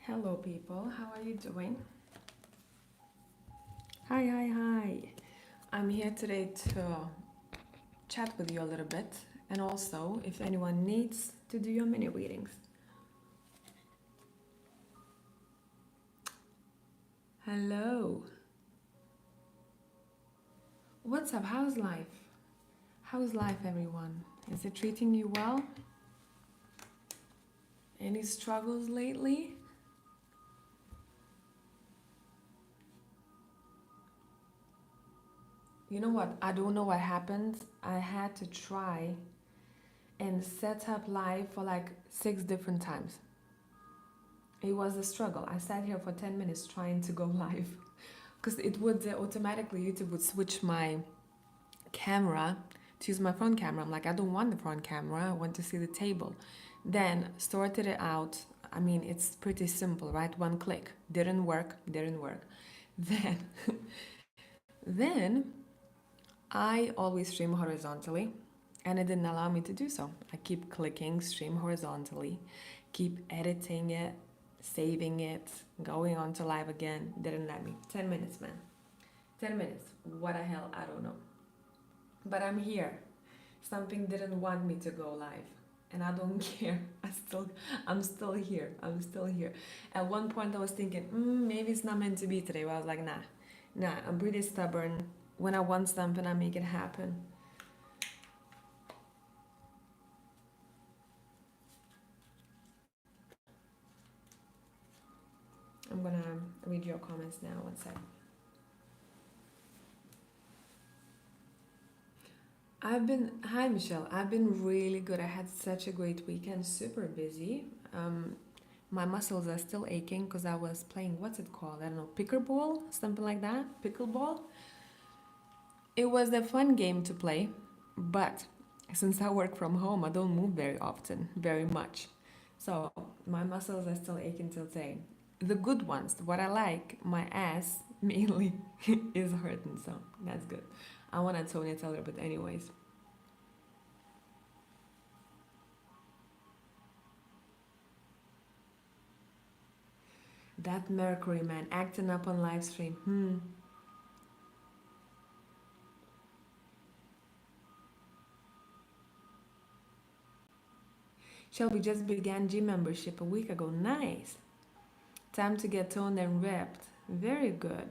Hello, people. How are you doing? Hi, hi, hi. I'm here today to chat with you a little bit, and also if anyone needs to do your mini readings. Hello. What's up? How's life? How's life, everyone? Is it treating you well? Any struggles lately? You know what? I don't know what happened. I had to try and set up live for like 6 different times. It was a struggle. I sat here for 10 minutes trying to go live because it would automatically, YouTube would switch my camera to use my front camera. I'm like, I don't want the front camera, I want to see the table. Then sorted it out. I mean, it's pretty simple, right? One click. Didn't work, didn't work. Then, then I always stream horizontally and it didn't allow me to do so. I keep clicking stream horizontally, keep editing it, saving it, going on to live again. Didn't let me. 10 minutes, man. 10 minutes. What the hell? I don't know. But I'm here. Something didn't want me to go live. And I don't care. I'm still here. I'm still here. At one point I was thinking, maybe it's not meant to be today. But I was like, nah, I'm pretty stubborn. When I want something, I make it happen. I'm gonna read your comments now. One sec. Hi Michelle. I've been really good. I had such a great weekend. Super busy. My muscles are still aching because I was playing. What's it called? I don't know. Pickleball, something like that. Pickleball. It was a fun game to play, but since I work from home, I don't move very often, very much. So my muscles are still aching till today. The good ones, what I like, my ass mainly is hurting, so that's good. I want to tone it a little bit, anyways. That Mercury man acting up on live stream. Shelby just began gym membership a week ago. Nice. Time to get toned and ripped. Very good.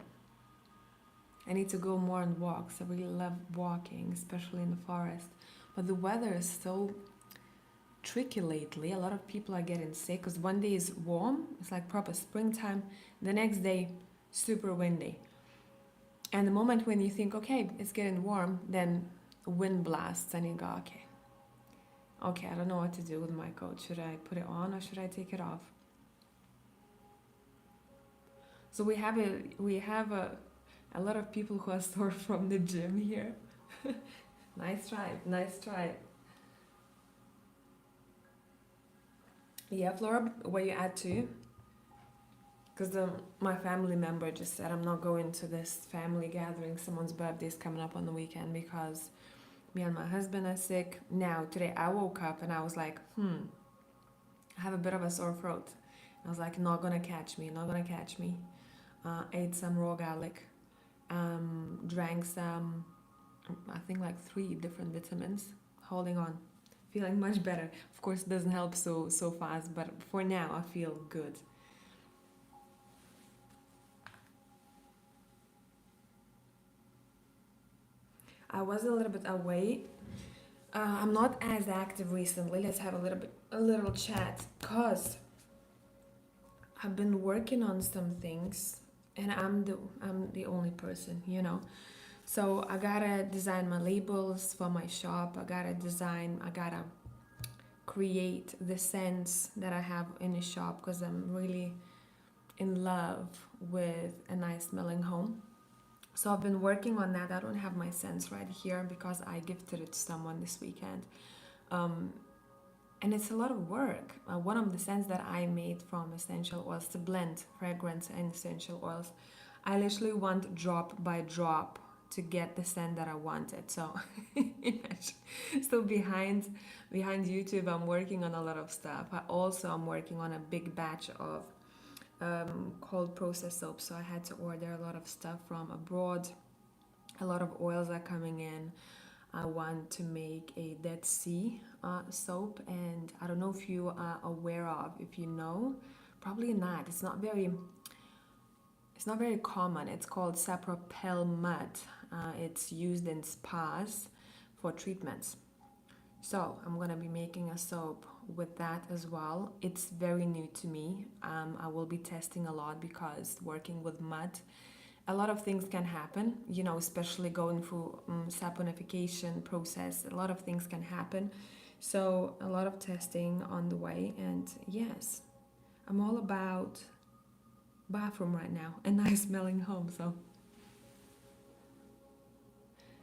I need to go more on walks. I really love walking, especially in the forest. But the weather is so tricky lately. A lot of people are getting sick because one day is warm, it's like proper springtime. The next day, super windy. And the moment when you think, okay, it's getting warm, then wind blasts and you go, okay, I don't know what to do with my coat. Should I put it on or should I take it off? So we have a lot of people who are sore from the gym here. Nice try, nice try. Yeah, Flora, where you at too? Because my family member just said I'm not going to this family gathering. Someone's birthday is coming up on the weekend because me and my husband are sick. Now, today I woke up and I was like, I have a bit of a sore throat. I was like, not gonna catch me, not gonna catch me. Ate some raw garlic, drank some, I think like 3 different vitamins. Holding on, feeling much better. Of course, it doesn't help so fast, but for now I feel good. I was a little bit away. I'm not as active recently. Let's have a little chat. Cause I've been working on some things, and I'm the only person, you know. So I gotta design my labels for my shop. I gotta create the scents that I have in the shop because I'm really in love with a nice smelling home. So I've been working on that. I don't have my scents right here because I gifted it to someone this weekend. Um, and it's a lot of work. One of the scents that I made from essential oils to blend fragrance and essential oils, I literally went drop by drop to get the scent that I wanted. So, so behind YouTube, I'm working on a lot of stuff. I also am working on a big batch of cold processed soap, so I had to order a lot of stuff from abroad. A lot of oils are coming in. I want to make a Dead Sea soap, and I don't know if you are aware of, if you know, probably not. It's not very common. It's called sapropel mud. It's used in spas for treatments. So I'm gonna be making a soap with that as well. It's very new to me. I will be testing a lot because working with mud, a lot of things can happen. You know, especially going through saponification process, a lot of things can happen. So a lot of testing on the way, and yes, I'm all about bathroom right now and nice smelling home. So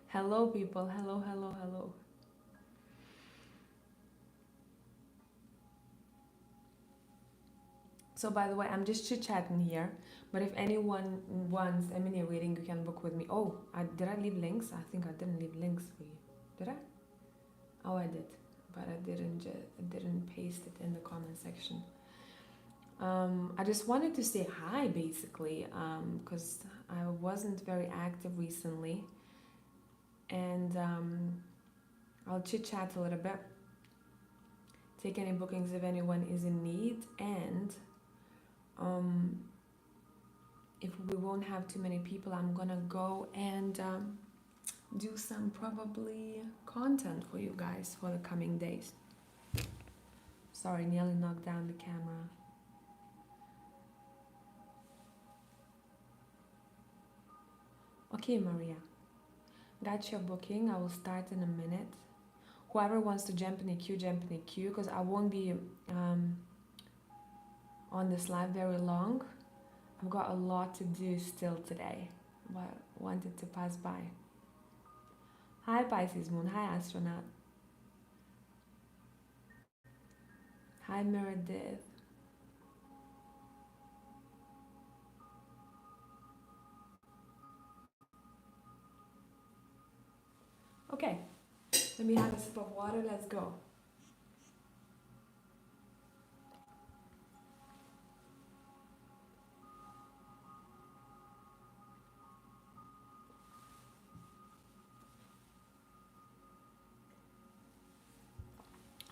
hello, people. Hello, hello, hello. So by the way, I'm just chit-chatting here, but if anyone wants a mini reading, you can book with me. Oh, did I leave links? I think I didn't leave links for you. Did I? Oh, I did, but I didn't paste it in the comment section. I just wanted to say hi, basically, because I wasn't very active recently, and I'll chit-chat a little bit, take any bookings if anyone is in need, and if we won't have too many people, I'm gonna go and do some probably content for you guys for the coming days. Sorry, nearly knocked down the camera. Okay, Maria, got your booking. I will start in a minute. Whoever wants to jump in the queue, because I won't be on this live very long. I've got a lot to do still today, but wanted to pass by. Hi, Pisces Moon. Hi, Astronaut. Hi, Meredith. Okay, let me have a sip of water. Let's go.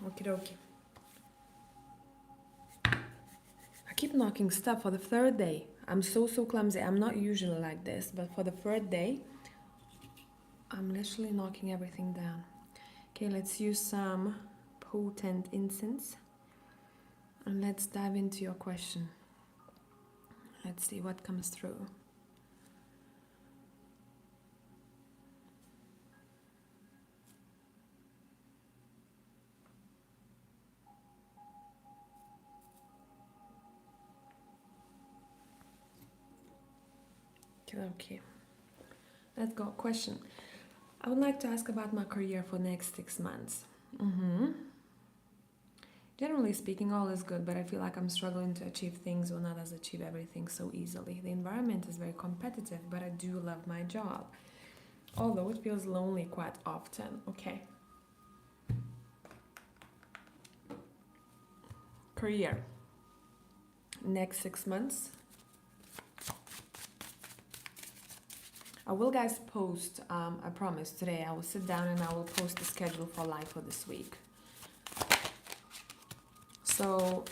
Okie dokie. I keep knocking stuff for the third day. I'm so clumsy. I'm not usually like this, but for the third day, I'm literally knocking everything down. Okay, let's use some potent incense. And let's dive into your question. Let's see what comes through. Okay, let's go. Question. I would like to ask about my career for next 6 months. Generally speaking, all is good, but I feel like I'm struggling to achieve things when others achieve everything so easily. The environment is very competitive, but I do love my job, although it feels lonely quite often. Okay. Career. Next 6 months. I will, guys, post, I promise, today I will sit down and I will post the schedule for live for this week. So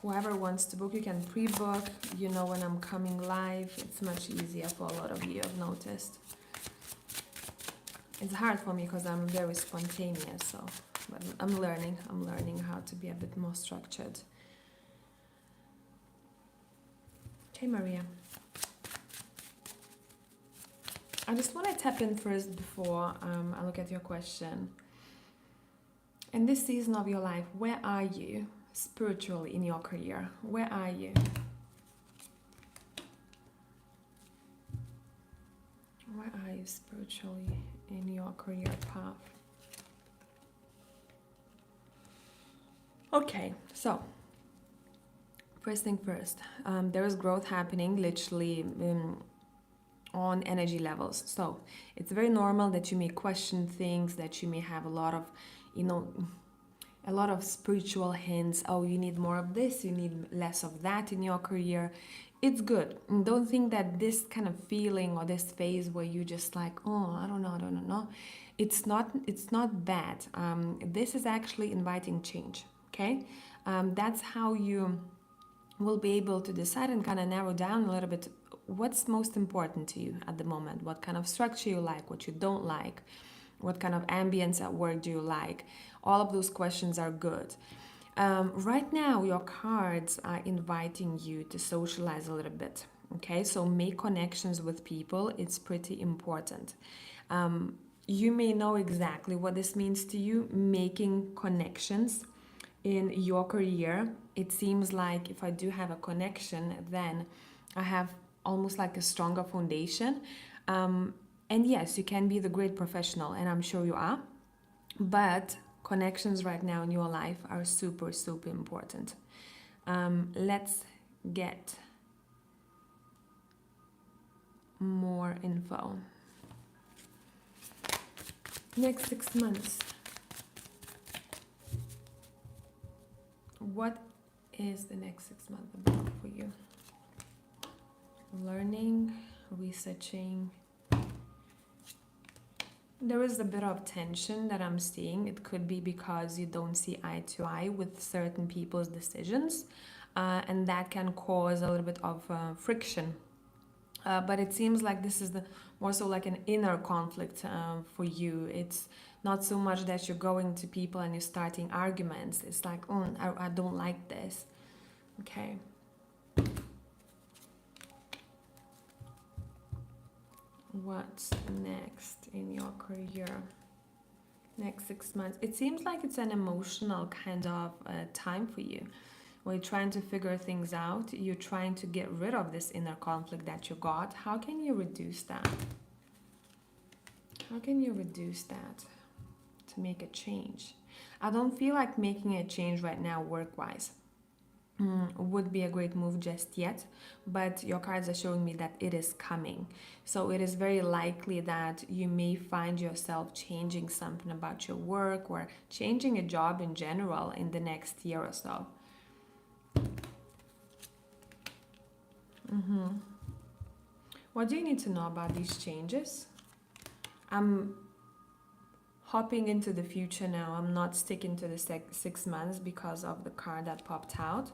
whoever wants to book, you can pre-book. You know when I'm coming live. It's much easier for a lot of you, I've noticed. It's hard for me because I'm very spontaneous, so, but I'm learning how to be a bit more structured. Okay, Maria. I just want to tap in first before I look at your question. In this season of your life, where are you spiritually in your career? Where are you? Where are you spiritually in your career path? Okay, so first thing first, there is growth happening literally on energy levels. So it's very normal that you may question things, that you may have a lot of, a lot of spiritual hints. Oh, you need more of this, you need less of that in your career. It's good. And don't think that this kind of feeling or this phase where you just like, oh, I don't know. It's not bad. This is actually inviting change. Okay, that's how you will be able to decide and kind of narrow down a little bit what's most important to you at the moment, what kind of structure you like, what you don't like, what kind of ambience at work do you like. All of those questions are good. Right now, your cards are inviting you to socialize a little bit. Okay, so make connections with people, it's pretty important. You may know exactly what this means to you, making connections in your career. It seems like if I do have a connection, then I have almost like a stronger foundation. And yes, you can be the great professional, and I'm sure you are, but connections right now in your life are super, super important. Let's get more info. Next 6 months. What is the next 6 months about for you? Learning, researching. There is a bit of tension that I'm seeing. It could be because you don't see eye to eye with certain people's decisions, and that can cause a little bit of friction. But it seems like this is the more so like an inner conflict for you. It's not so much that you're going to people and you're starting arguments. It's like, oh, I don't like this. Okay. What's next in your career? Next 6 months. It seems like it's an emotional kind of time for you. Where you're trying to figure things out. You're trying to get rid of this inner conflict that you got. How can you reduce that? How can you reduce that to make a change? I don't feel like making a change right now work-wise. Would be a great move just yet, but your cards are showing me that it is coming. So it is very likely that you may find yourself changing something about your work or changing a job in general in the next year or so. What do you need to know about these changes? I'm hopping into the future now. I'm not sticking to the 6 months because of the card that popped out.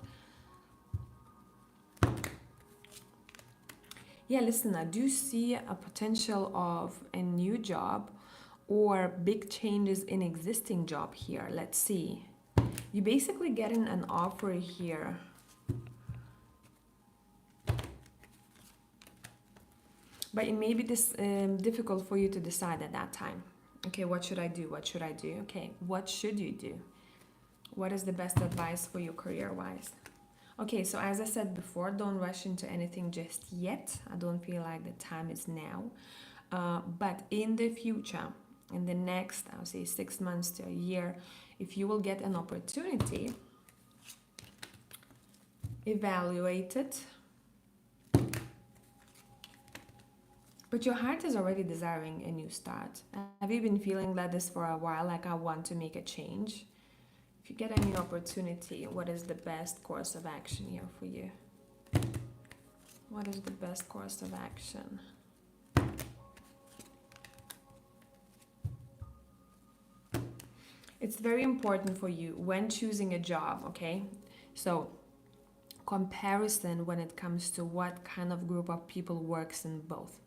Yeah, listen, I do see a potential of a new job or big changes in existing job here. Let's see. You're basically getting an offer here. But it may be difficult for you to decide at that time. Okay, what should I do? What should I do? Okay, what should you do? What is the best advice for you career-wise? Okay, so as I said before, don't rush into anything just yet. I don't feel like the time is now. But in the future, in the next, I would say 6 months to a year, if you will get an opportunity, evaluate it. But your heart is already desiring a new start. Have you been feeling like this for a while, like I want to make a change? If you get a new opportunity, what is the best course of action here for you? What is the best course of action? It's very important for you when choosing a job, okay? So comparison when it comes to what kind of group of people works in both.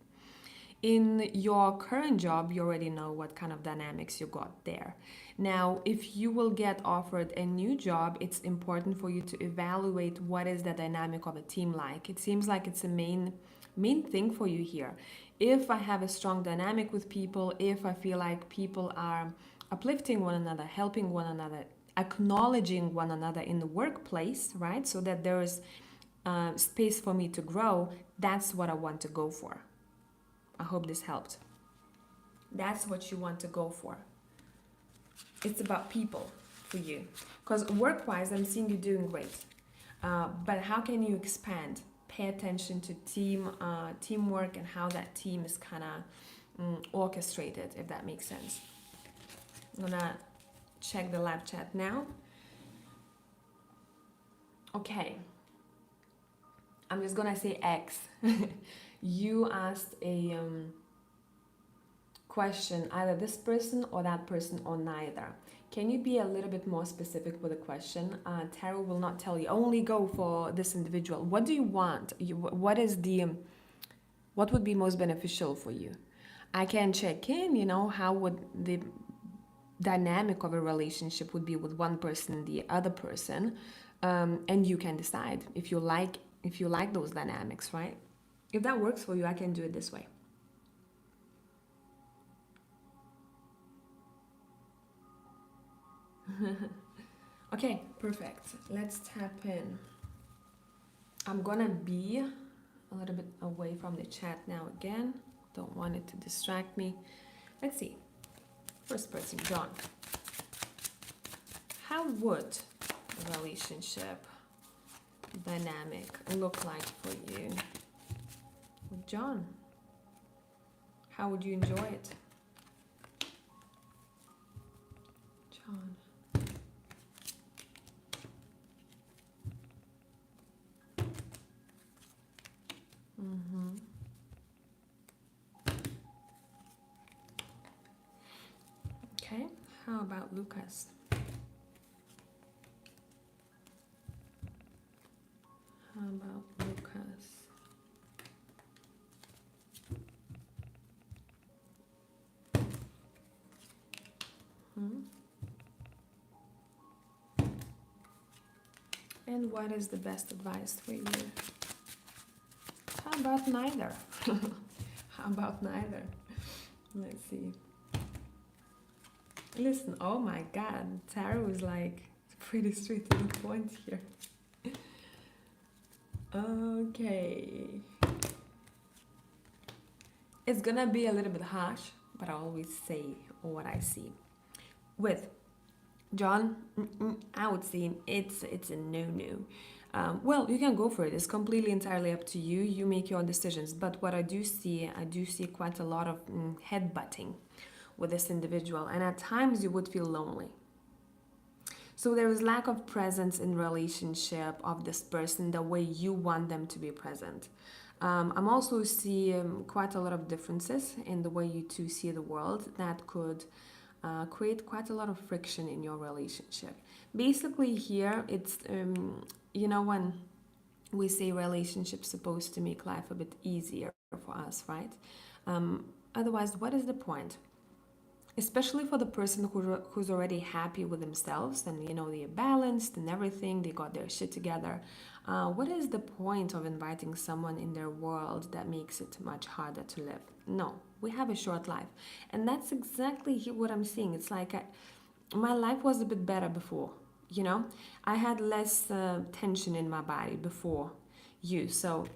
In your current job, you already know what kind of dynamics you got there. Now, if you will get offered a new job, it's important for you to evaluate what is the dynamic of a team like. It seems like it's a main thing for you here. If I have a strong dynamic with people, if I feel like people are uplifting one another, helping one another, acknowledging one another in the workplace, right? So that there is space for me to grow, that's what I want to go for. I hope this helped. That's what you want to go for. It's about people for you. Because work-wise, I'm seeing you doing great. But how can you expand? Pay attention to teamwork and how that team is kind of orchestrated, if that makes sense. I'm gonna check the live chat now. Okay. I'm just gonna say X. You asked a question, either this person or that person or neither. Can you be a little bit more specific with the question? Tarot will not tell you only go for this individual. What do you want? What is the what would be most beneficial for you? I can check in, how would the dynamic of a relationship would be with one person and the other person, and you can decide if you like those dynamics, right? If that works for you, I can do it this way. Okay, perfect. Let's tap in. I'm gonna be a little bit away from the chat now again. Don't want it to distract me. Let's see. First person, John. How would the relationship dynamic look like for you with John? How would you enjoy it? John. Okay, how about Lucas? How about Lucas? And what is the best advice for you? How about neither? How about neither? Let's see. Listen, oh my god, tarot is like pretty straight to the point here. Okay. It's gonna be a little bit harsh, but I always say what I see. With John, I would say it's a no-no. Well, you can go for it. It's completely entirely up to you. You make your own decisions. But what I do see quite a lot of headbutting with this individual, and at times you would feel lonely. So there is lack of presence in relationship of this person the way you want them to be present. I'm also seeing quite a lot of differences in the way you two see the world that could create quite a lot of friction in your relationship. Basically here it's, when we say relationships supposed to make life a bit easier for us, right? Otherwise, what is the point? Especially for the person who's already happy with themselves and they're balanced and everything, they got their shit together. What is the point of inviting someone in their world that makes it much harder to live? No, we have a short life, and that's exactly what I'm seeing. It's like my life was a bit better before. I had less tension in my body before you. So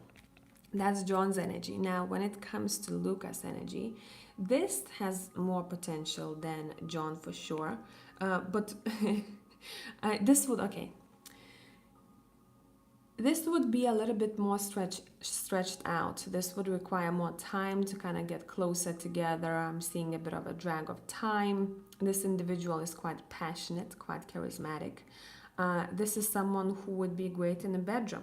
that's John's energy. Now, when it comes to Lucas' energy, this has more potential than John for sure. But this would be a little bit more stretched out. This would require more time to kind of get closer together. I'm seeing a bit of a drag of time. This individual is quite passionate, quite charismatic. This is someone who would be great in the bedroom.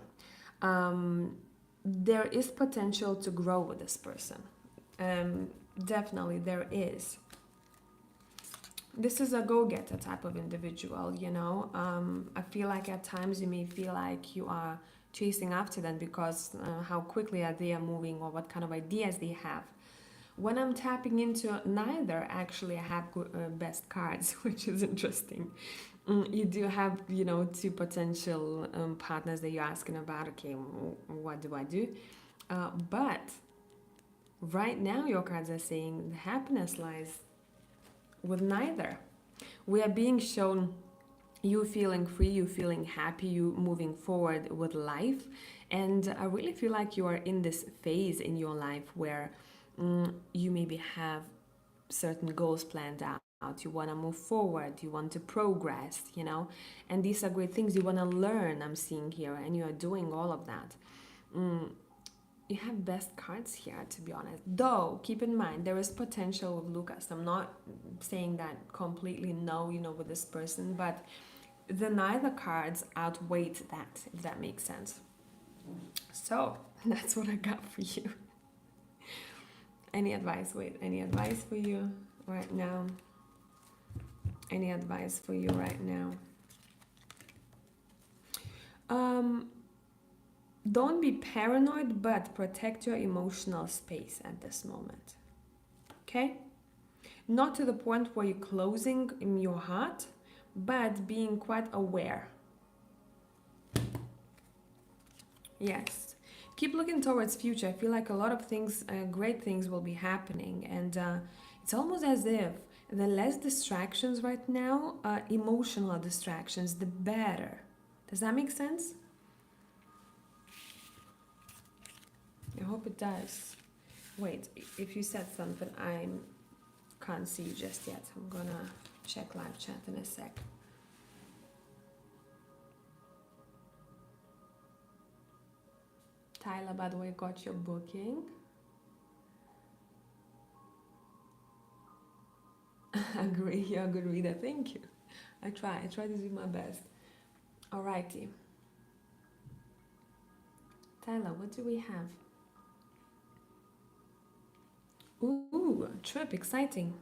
There is potential to grow with this person. Definitely there is. This is a go-getter type of individual, I feel like at times you may feel like you are chasing after them because how quickly are they moving or what kind of ideas they have. When I'm tapping into neither, actually I have best cards, which is interesting. You do have, two potential partners that you're asking about, okay, what do I do? But right now your cards are saying the happiness lies with neither. We are being shown you feeling free, you feeling happy, you moving forward with life. And I really feel like you are in this phase in your life where you maybe have certain goals planned out. You want to move forward, you want to progress, and these are great things you want to learn. I'm seeing here, and you are doing all of that. You have best cards here, to be honest. Though, keep in mind, there is potential with Lucas. I'm not saying that completely no, with this person, but the neither cards outweigh that, if that makes sense. So, that's what I got for you. Any advice? Wait, any advice for you right now? Any advice for you right now? Don't be paranoid, but protect your emotional space at this moment. Okay? Not to the point where you're closing in your heart, but being quite aware. Yes. Keep looking towards future. I feel like a lot of things, great things will be happening. And it's almost as if the less distractions right now, emotional distractions, the better. Does that make sense? I hope it does. Wait, if you said something, I can't see you just yet. I'm gonna check live chat in a sec. Tyler, by the way, got your booking. Agree, you're a good reader. Thank you. I try to do my best. Alrighty. Tyler, what do we have? Ooh, trip, exciting.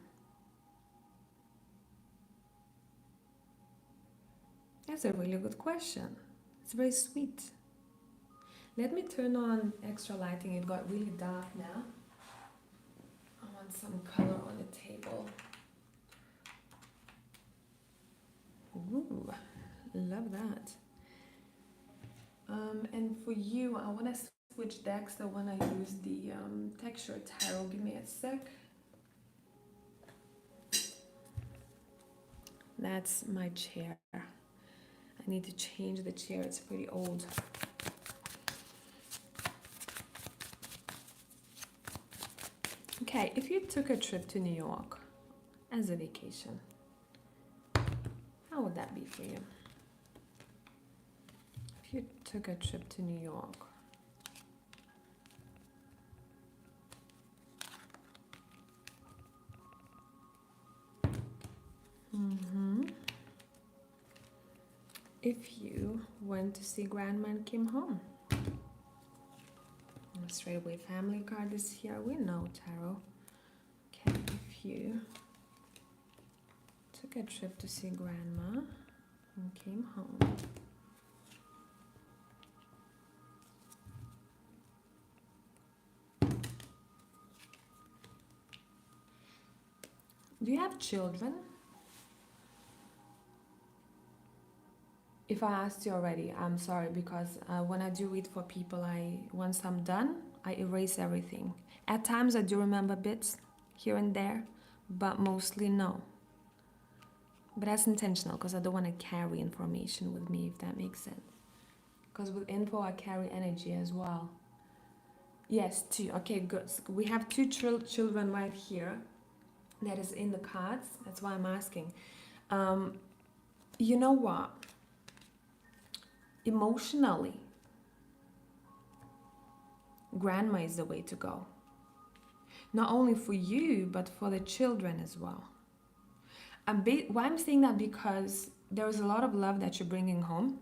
That's a really good question. It's very sweet. Let me turn on extra lighting. It got really dark now. I want some color on the table. Ooh, love that. And for you, I want to switch decks. I want to use the texture tarot. Give me a sec. That's my chair. I need to change the chair. It's pretty old. Okay, if you took a trip to New York as a vacation, how would that be for you? If you took a trip to New York, if you went to see Grandma and came home, straight away family card is here. We know tarot. Okay, if you took a trip to see Grandma and came home, do you have children? If I asked you already, I'm sorry, because when I do read for people, once I'm done, I erase everything. At times I do remember bits here and there, but mostly no. But that's intentional because I don't want to carry information with me, if that makes sense. Because with info, I carry energy as well. Yes, two. Okay, good. So we have two children right here. That is in the cards. That's why I'm asking. You know what? Emotionally, Grandma is the way to go. Not only for you, but for the children as well. Why I'm saying that, because there is a lot of love that you're bringing home.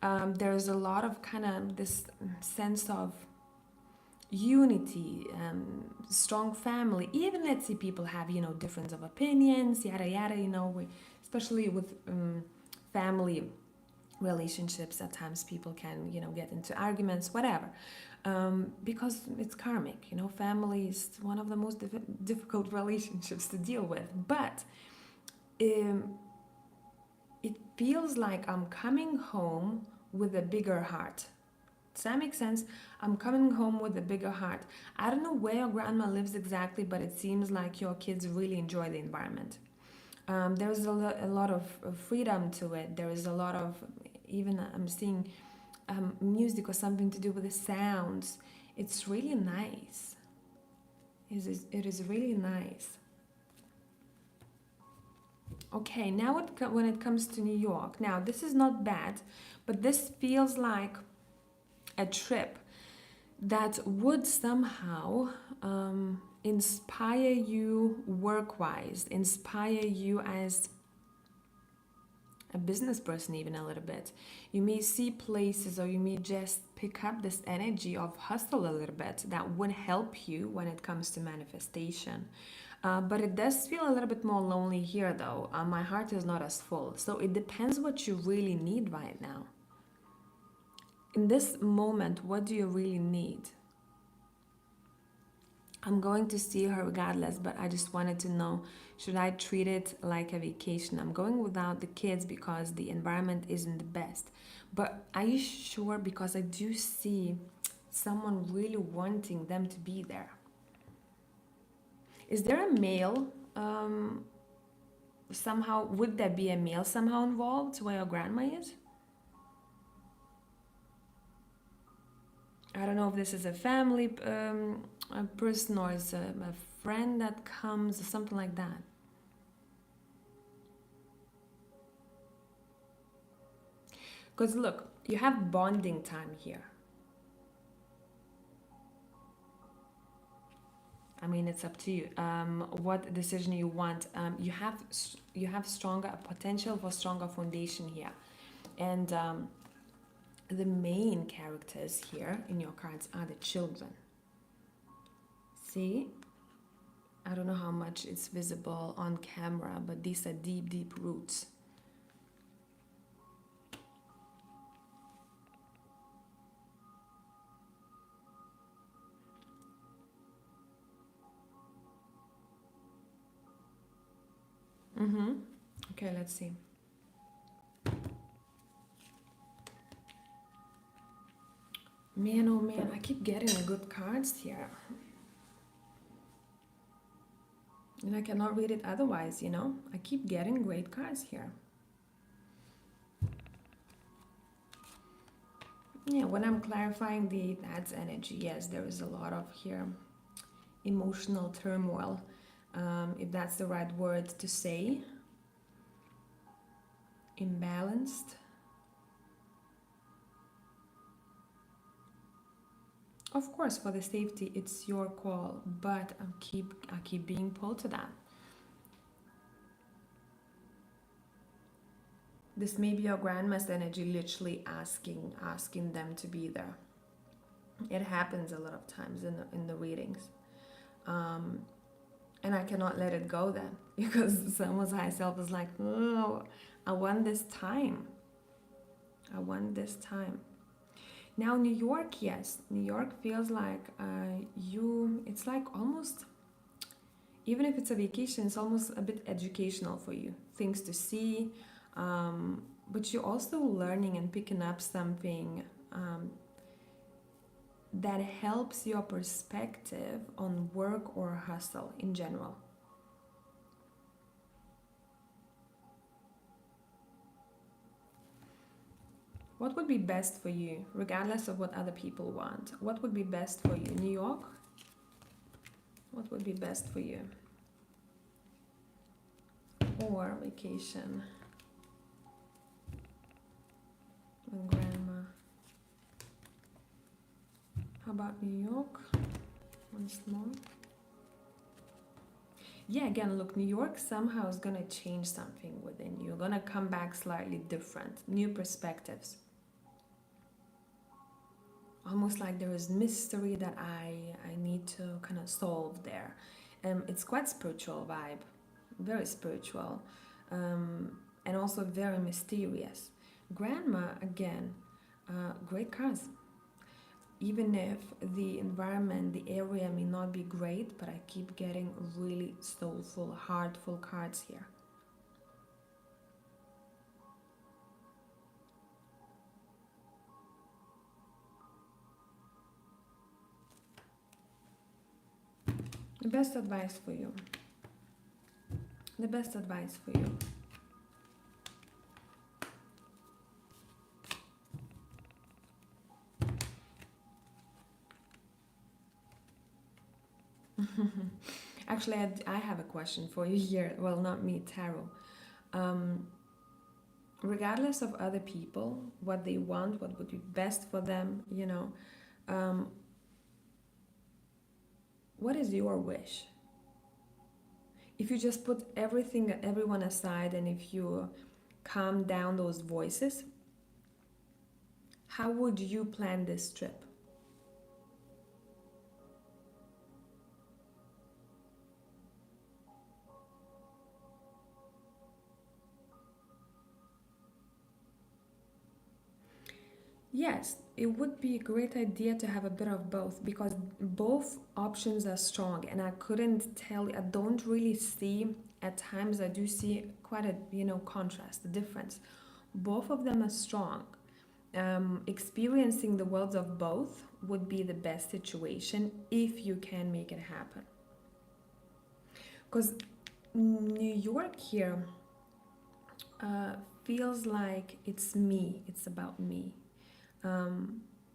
There's a lot of kind of this sense of unity, strong family. Even let's say people have, difference of opinions, yada yada, especially with family relationships, at times people can, get into arguments, whatever. Because it's karmic, family is one of the most difficult relationships to deal with. But it feels like I'm coming home with a bigger heart. Does that make sense? I'm coming home with a bigger heart. I don't know where your grandma lives exactly, but it seems like your kids really enjoy the environment. There's a lot of freedom to it. There is a lot of, even I'm seeing music or something to do with the sounds. It's really nice. It is really nice. Okay, now when it comes to New York, now this is not bad, but this feels like a trip that would somehow inspire you work wise, inspire you as a business person, even a little bit. You may see places, or you may just pick up this energy of hustle a little bit that would help you when it comes to manifestation. But it does feel a little bit more lonely here, though. My heart is not as full. So it depends what you really need right now. In this moment, what do you really need? I'm going to see her regardless, but I just wanted to know, should I treat it like a vacation? I'm going without the kids because the environment isn't the best. But are you sure? Because I do see someone really wanting them to be there. Is there a male? Somehow, would there be a male somehow involved where your grandma is? I don't know if this is a family a person, or is a friend that comes, or something like that. Because look, you have bonding time here. I mean, it's up to you. What decision you want? You have stronger potential for stronger foundation here, and the main characters here in your cards are the children. See, I don't know how much it's visible on camera, but these are deep, deep roots. Mm-hmm. Okay, let's see. Man, oh man, I keep getting good cards here. And I cannot read it otherwise, you know? I keep getting great cards here. Yeah, when I'm clarifying the dad's energy, yes, there is a lot of here emotional turmoil, if that's the right word to say. Imbalanced. Of course, for the safety, it's your call, but I keep being pulled to that. This may be your grandma's energy, literally asking them to be there. It happens a lot of times in the readings, and I cannot let it go then because someone's high self is like, oh, I want this time. I want this time. Now, New York, yes, New York feels like it's like almost, even if it's a vacation, it's almost a bit educational for you. Things to see, but you're also learning and picking up something that helps your perspective on work or hustle in general. What would be best for you, regardless of what other people want? What would be best for you? New York? What would be best for you? Or vacation with grandma? How about New York? Once more. Yeah, again, look, New York somehow is gonna change something within you. You're gonna come back slightly different, new perspectives. Almost like there is mystery that I need to kind of solve there. It's quite spiritual vibe, very spiritual, and also very mysterious. Grandma, again, great cards. Even if the environment, the area may not be great, but I keep getting really soulful, heartful cards here. The best advice for you. The best advice for you. Actually, I have a question for you here. Well, not me, tarot. Um, Regardless of other people, what they want, what would be best for them, you know, um, what is your wish? If you just put everything, everyone aside, and if you calm down those voices, how would you plan this trip? Yes, it would be a great idea to have a bit of both because both options are strong, and I couldn't tell. I don't really see at times. I do see quite a contrast, the difference. Both of them are strong. Experiencing the worlds of both would be the best situation if you can make it happen. Because New York here uh, feels like it's me. It's about me.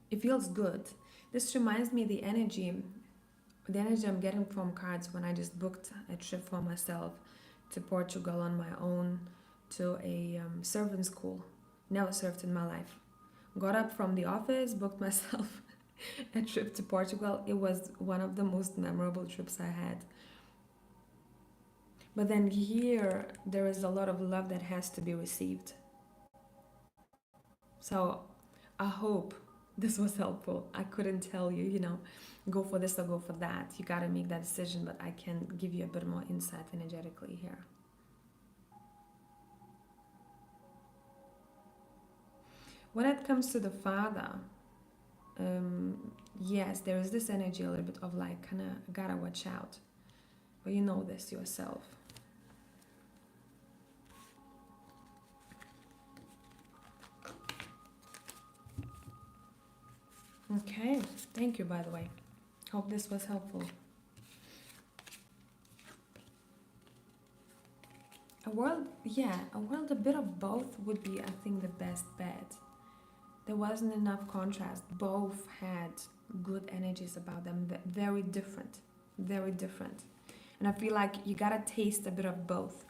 It feels good. This reminds me the energy I'm getting from cards when I just booked a trip for myself to Portugal on my own to a servant school. Never served in my life. Got up from the office, booked myself a trip to Portugal. It was one of the most memorable trips I had. But then here, there is a lot of love that has to be received. So I hope this was helpful. I couldn't tell you, go for this or go for that. You gotta make that decision, but I can give you a bit more insight energetically here. When it comes to the father, yes, there is this energy a little bit of like, kind of, gotta watch out. But you know this yourself. Okay, thank you, by the way. Hope this was helpful. A bit of both would be, I think, the best bet. There wasn't enough contrast. Both had good energies about them, very different, very different. And I feel like you gotta taste a bit of both.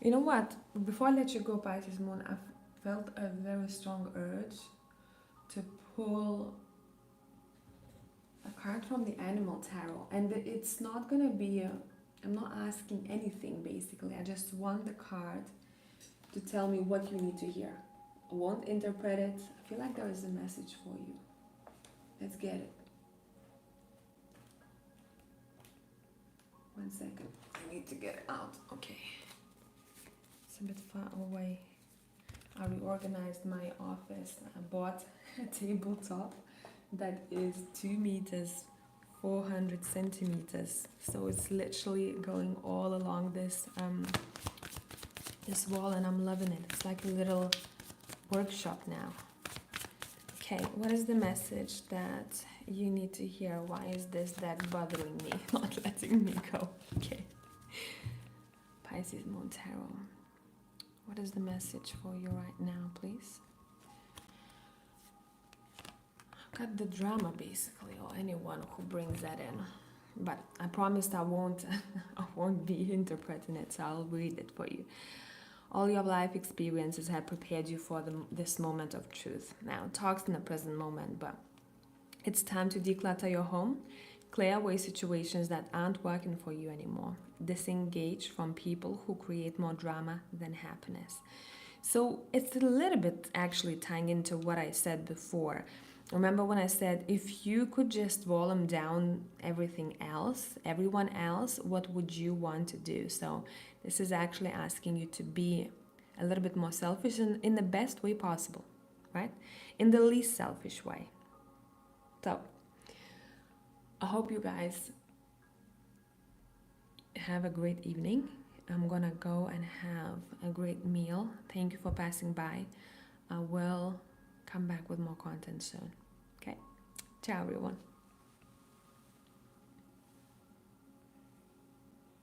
You know what? Before I let you go, Pisces Moon, I felt a very strong urge to pull a card from the Animal Tarot. And it's not gonna be, I'm not asking anything basically. I just want the card to tell me what you need to hear. I won't interpret it. I feel like there is a message for you. Let's get it. One second. I need to get it out. Okay. It's a bit far away. I reorganized my office. I bought a tabletop that is 2 meters, 400 centimeters. So it's literally going all along this wall, and I'm loving it. It's like a little workshop now. Okay, what is the message that you need to hear? Why is that bothering me, not letting me go? Okay. Pisces Moon Tarot. What is the message for you right now, please? Cut the drama, basically, or anyone who brings that in. But I promised I won't be interpreting it, so I'll read it for you. All your life experiences have prepared you for this moment of truth. Now, talks in the present moment, but it's time to declutter your home, clear away situations that aren't working for you anymore, disengage from people who create more drama than happiness. So it's a little bit actually tying into what I said before. Remember when I said if you could just volume down everyone else, what would you want to do? So this is actually asking you to be a little bit more selfish in the best way possible, right? In the least selfish way. So I hope you guys have a great evening. I'm gonna go and have a great meal. Thank you for passing by. I will come back with more content soon. Okay? Ciao, everyone.